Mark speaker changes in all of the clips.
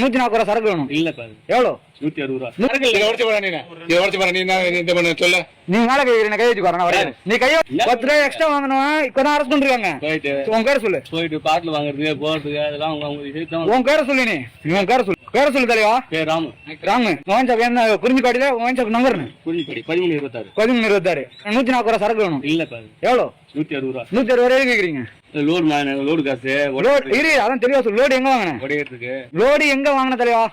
Speaker 1: 140 ரூபா சரக்கு வேணும்.
Speaker 2: இல்லப்பா
Speaker 1: எவ்வளவு?
Speaker 2: 160 ரூபா.
Speaker 1: நீ மேல கை வைக்கிறேன், கை வச்சு வரணும். நீ கையை 10 ரூபாய் எக்ஸ்ட்ரா வாங்கணும். இப்பதான் அரசு பண்ணிருக்காங்க. உன் பேரை சொல்லு.
Speaker 2: போயிட்டு பாட்டில் வாங்குறது போறதுக்கு அதெல்லாம்
Speaker 1: உன் பேரை சொல்லு. நீ உன் பேரை சொல்லு. பேரை சொல்லு தலைவா.
Speaker 2: ராமு.
Speaker 1: ராமு. மோகன் சாப் என்ன குறிஞ்சி காட்டில மோகன் சாப் நம்பர்
Speaker 2: 1326.
Speaker 1: 1326. 140 ரூபா சரக்கு வேணும்.
Speaker 2: இல்லப்பா
Speaker 1: எவ்வளவு?
Speaker 2: 160 ரூபா.
Speaker 1: 160 ரூபாய் கேக்குறீங்க.
Speaker 2: லோடு காசு
Speaker 1: அதான் தெளிவா சொல்லு. லோடு எங்க வாங்கின?
Speaker 2: உடையறதுக்கு.
Speaker 1: லோடு எங்க வாங்கின தலைவா?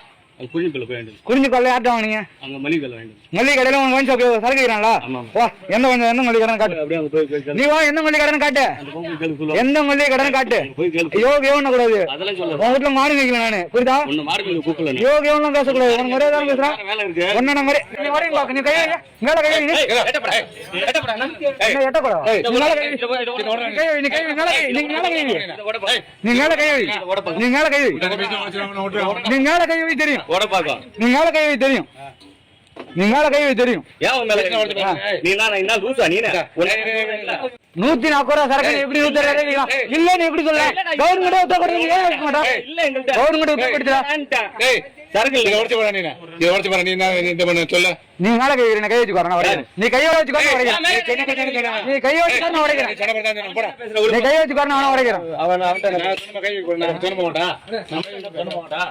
Speaker 2: குறிஞ்சிக்கல்ல போய் வேண்டும்.
Speaker 1: குறிஞ்சிக்கல்ல யார்ட்ட வாங்கினீங்க?
Speaker 2: அங்க மளிகை கடை வேண்டும்.
Speaker 1: மளிகை கடையில உங்க வாங்கி சரக்கு வைக்கிறாங்களா? வா, எந்த மளிகை கடன் காட்டு.
Speaker 2: அப்படியே அங்க போய்
Speaker 1: நீ வா, எந்த மளிகை கடன் காட்டு. எந்த மளிகை கடன் காட்டு.
Speaker 2: போய் கேளு.
Speaker 1: யோகா கூடாது.
Speaker 2: அதெல்லாம் சொல்ல.
Speaker 1: உன் வீட்டுல மாடு வைக்கல நானு. புரியுதா?
Speaker 2: உன்ன மாடு கூப்பிடல.
Speaker 1: யோகா பேசக்கூடாது. உனக்கு ஒரே தான் பேசுறான்.
Speaker 2: வேலை இருக்கு.
Speaker 1: ஒன்ன மாதிரி நீ வரீங்க பாக்க. நீ கையை மேல கை வை. எட்டப்படா. நீ மேல கை வை. நீ கை வை. மேல கை. நீ மேல கை வை. நீ மேல கை வை. நீ மேல கை வை. நீ மேல கை வை தெரியும்.
Speaker 2: ஓட பாக்க.
Speaker 1: நீ மேல கை வை தெரியும். நீ மேல கை வை தெரியும்.
Speaker 2: ஏன் மேல நீ என்ன லூசா நீ
Speaker 1: 140 ரூபா சரக்கு எப்படி 160 ரூபா இல்ல நீ எப்படி சொல்ல? கவர்மெண்ட் ஒத்த கொடுங்க. ஏன் வைக்க மாட்டா?
Speaker 2: இல்ல எங்கள்ட்ட
Speaker 1: கவர்மெண்ட் ஒத்த கொடுத்தா
Speaker 2: சரக்கு இல்ல. உடைச்சு போற நீ உடைச்சு போற நீ இந்த பண்ண சொல்ல.
Speaker 1: நீ மேல கை வை. கை வச்சு வரணும். நீ கையோட வச்சு வரணும். உடைக்கிறேன். நீ கையோட வச்சு வரணும். உடைக்கிறேன். நீ கை வச்சு வரணும். அவன உடைக்கிறேன்.
Speaker 2: அவன் அவன் கை வைக்க நான் சொல்ல மாட்டா. சொல்ல மாட்டா.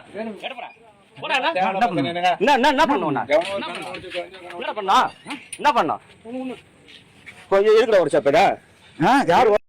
Speaker 2: எடப்படா. என்ன பண்ணுவா? என்ன பண்ணா? கொஞ்சம் இருக்கிற ஒரு சப்படா.
Speaker 1: யாரு